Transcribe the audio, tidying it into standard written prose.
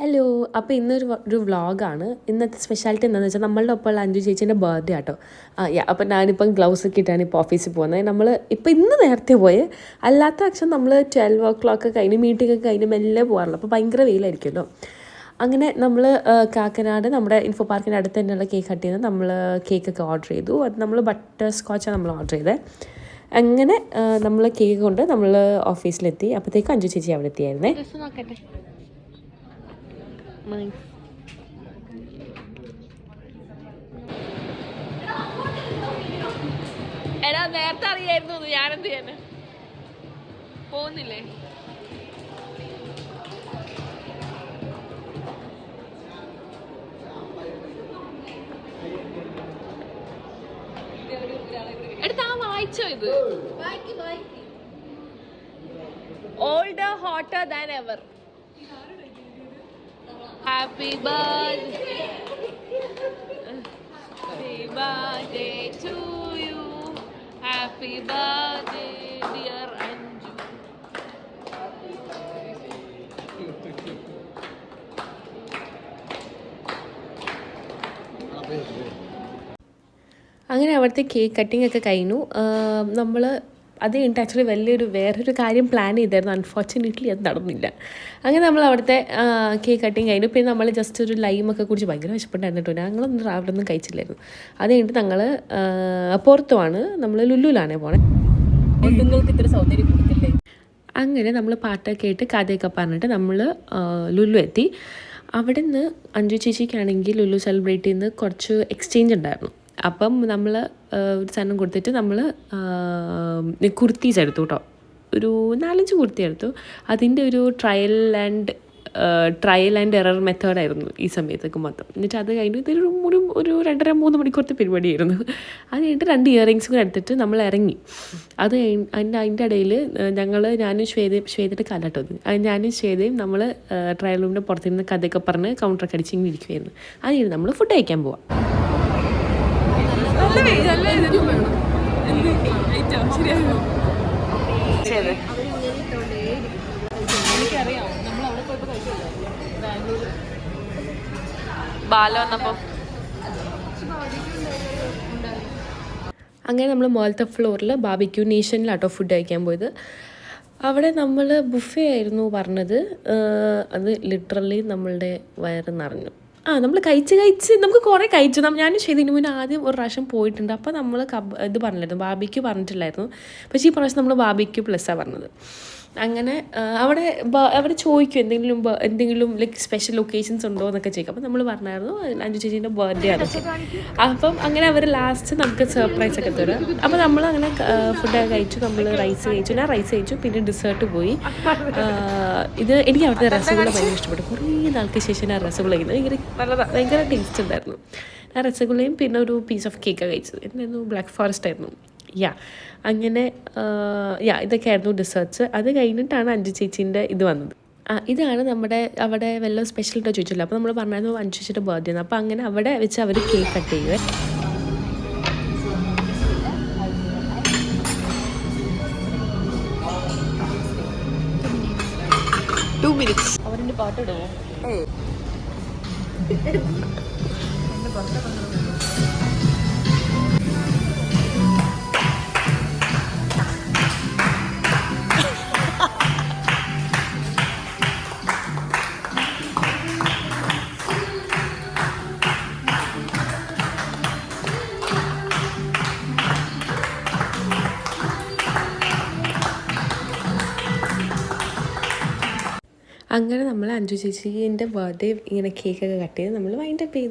Hello. അപ്പോൾ ഇന്നൊരു വ്ളോഗാണ്. ഇന്നത്തെ സ്പെഷ്യാലിറ്റി എന്താണെന്ന് വെച്ചാൽ നമ്മളുടെ ഒപ്പമുള്ള അഞ്ജു ചേച്ചീൻ്റെ ബർത്ത്ഡേ ആട്ടോ. അപ്പോൾ ഞാനിപ്പം ഗ്ലൗസ് ഒക്കെ ഇട്ടാണ് ഇപ്പോൾ ഓഫീസിൽ പോകുന്നത്. നമ്മൾ ഇപ്പോൾ ഇന്ന് നേരത്തെ പോയി, അല്ലാത്ത പക്ഷം നമ്മൾ 12 o'clock കഴിഞ്ഞ് മീറ്റിംഗ് ഒക്കെ കഴിഞ്ഞ് മെല്ലെ പോകാറുള്ളൂ. അപ്പോൾ ഭയങ്കര വെയിലായിരിക്കുമല്ലോ. അങ്ങനെ നമ്മൾ കാക്കനാട് നമ്മുടെ ഇൻഫോ പാർക്കിൻ്റെ അടുത്ത് തന്നെയുള്ള കേക്ക് കട്ട് ചെയ്ത് നമ്മൾ കേക്കൊക്കെ ഓർഡർ ചെയ്തു. അത് നമ്മൾ ബട്ടർ സ്കോച്ചാണ് നമ്മൾ ഓർഡർ ചെയ്തത്. അങ്ങനെ നമ്മൾ കേക്ക് കൊണ്ട് നമ്മൾ ഓഫീസിലെത്തി. അപ്പോഴത്തേക്കും അഞ്ജു ചേച്ചി അവിടെ എത്തിയായിരുന്നേ. നോക്കട്ടെ. എടാ നേരത്തെ അറിയായിരുന്നു ഞാനെന്ത് ചെയ്യാന് പോകുന്നില്ലേ? എടുത്താ വായിച്ചോ ഇത്? Older hotter than ever. Happy birthday, happy birthday to you, happy birthday dear Anju. അങ്ങനെ അവിടുത്തെ കേക്ക് കട്ടിംഗ് ഒക്കെ കഴിഞ്ഞു. നമ്മൾ അത് കഴിഞ്ഞിട്ട് ആക്ച്വലി വേറൊരു കാര്യം പ്ലാൻ ചെയ്തായിരുന്നു. അൺഫോർച്ചുനേറ്റ്ലി അത് നടന്നില്ല. അങ്ങനെ നമ്മൾ അവിടുത്തെ കേക്ക് കട്ടിങ് കഴിഞ്ഞു. പിന്നെ നമ്മൾ ജസ്റ്റ് ഒരു ലൈമൊക്കെ കുടിച്ച് ഭയങ്കര വിശപ്പുണ്ടായിരുന്നു കേട്ടോ. ഞങ്ങളൊന്നും രാവിലെ കഴിച്ചില്ലായിരുന്നു. അത് കഴിഞ്ഞിട്ട് ഞങ്ങൾ പുറത്തുമാണ്, നമ്മൾ ലുലുവിലാണേ പോണേ. നിങ്ങൾക്ക് ഇത്ര സൗന്ദര്യം കൊടുക്കില്ലേ? അങ്ങനെ നമ്മൾ പാട്ടൊക്കെ ആയിട്ട് കഥയൊക്കെ പറഞ്ഞിട്ട് നമ്മൾ ലുലു എത്തി. അവിടെ നിന്ന് അഞ്ജു ചേച്ചിക്കാണെങ്കിൽ ലുലു സെലിബ്രേറ്റ് ചെയ്യുന്ന കുറച്ച് എക്സ്ചേഞ്ച് ഉണ്ടായിരുന്നു. അപ്പം നമ്മൾ ഒരു സാധനം കൊടുത്തിട്ട് നമ്മൾ കുർത്തീസ് എടുത്തു കേട്ടോ. ഒരു 4-5 കുർത്തി എടുത്തു. അതിൻ്റെ ഒരു ട്രയൽ ആൻഡ് എറർ മെത്തേഡായിരുന്നു ഈ സമയത്തൊക്കെ മൊത്തം. എന്നിട്ട് അത് കഴിഞ്ഞ് ഇതൊരു 2.5-3 മണിക്കൂറത്തെ പരിപാടിയായിരുന്നു. അത് കഴിഞ്ഞിട്ട് 2 ഇയറിങ്സ് കൂടെ എടുത്തിട്ട് നമ്മൾ ഇറങ്ങി. അത് അതിൻ്റെ ഇടയിൽ ഞാനും ശ്വേതയുടെ കാലാട്ടോ. ഞാനും ശ്വേതയും നമ്മൾ ട്രയൽ റൂമിൻ്റെ പുറത്തിരുന്ന് കഥയൊക്കെ പറഞ്ഞ് കൗണ്ടറൊക്കെ അടിച്ചിങ്ങനെ ഇരിക്കുമായിരുന്നു. അത് കഴിഞ്ഞ് നമ്മൾ ഫുഡ് കഴിക്കാൻ പോവാം. അങ്ങനെ നമ്മൾ മുകളിലത്തെ ഫ്ലോറിൽ ബാർബിക്യൂ നേഷനിലാട്ടോ ഫുഡ് കഴിക്കാൻ പോയത്. അവിടെ നമ്മൾ ബുഫേ ആയിരുന്നു പറഞ്ഞത്. അത് ലിറ്ററലി നമ്മളുടെ വയറ് നിറഞ്ഞു. നമ്മൾ കഴിച്ച് നമുക്ക് കുറേ കഴിച്ചു. ഞാനും ഇതിന് മുന്നേ ആദ്യം ഒരു പ്രാവശ്യം പോയിട്ടുണ്ട്. അപ്പോൾ നമ്മൾ ഇത് പറഞ്ഞില്ലായിരുന്നു, ബാർബിക്യൂ പറഞ്ഞിട്ടില്ലായിരുന്നു. പക്ഷേ ഈ പ്രാവശ്യം നമ്മൾ ബാർബിക്യൂ പ്ലസ്സാണ് പറഞ്ഞത്. അങ്ങനെ അവിടെ ചോദിക്കും എന്തെങ്കിലും ലൈക്ക് സ്പെഷ്യൽ ഒക്കേഷൻസ് ഉണ്ടോ എന്നൊക്കെ ചോദിക്കും. അപ്പോൾ നമ്മൾ പറഞ്ഞായിരുന്നു അഞ്ജു ചേച്ചീൻ്റെ ബർത്ത്ഡേ അതൊക്കെ. അപ്പം അങ്ങനെ അവർ ലാസ്റ്റ് നമുക്ക് സർപ്രൈസ് ഒക്കെ തരും. അപ്പോൾ നമ്മൾ അങ്ങനെ ഫുഡൊക്കെ കഴിച്ചു. നമ്മൾ റൈസ് കഴിച്ചു. ഞാൻ റൈസ് കഴിച്ചു. പിന്നെ ഡിസേർട്ട് പോയി. എനിക്ക് അവിടുത്തെ രസഗുള ഭയങ്കര ഇഷ്ടപ്പെട്ടു. കുറേ നാൾക്ക് ശേഷം ഞാൻ രസഗുള കഴിക്കുന്നത് ഭയങ്കര ടേസ്റ്റ് ഉണ്ടായിരുന്നു. ഞാൻ രസഗുളയും പിന്നെ ഒരു പീസ് ഓഫ് കേക്കാണ് കഴിച്ചത്. എന്തായിരുന്നു? ബ്ലാക്ക് ഫോറസ്റ്റ് ആയിരുന്നു. അങ്ങനെ ഇതൊക്കെ ആയിരുന്നു ഡിസേർട്ട്സ്. അത് കഴിഞ്ഞിട്ടാണ് അഞ്ജു ചേച്ചീൻ്റെ ഇത് വന്നത്. ഇതാണ് നമ്മുടെ അവിടെ വല്ല സ്പെഷ്യൽ ഇട്ടോ ചോദിച്ചില്ല. അപ്പോൾ നമ്മൾ പറഞ്ഞായിരുന്നു അഞ്ജു ചേച്ചിയുടെ ബർത്ത്ഡേ ആണ്. അപ്പോൾ അങ്ങനെ അവിടെ വെച്ച് അവർ കേക്ക് കട്ട് ചെയ്യുക. അവരുടെ പാട്ടിടുമോ? അങ്ങനെ നമ്മൾ അഞ്ജു ചേച്ചീൻ്റെ ബർത്ത്ഡേ ഇങ്ങനെ കേക്കൊക്കെ കട്ട് ചെയ്ത് നമ്മൾ വൈൻഡപ്പ് ചെയ്തു.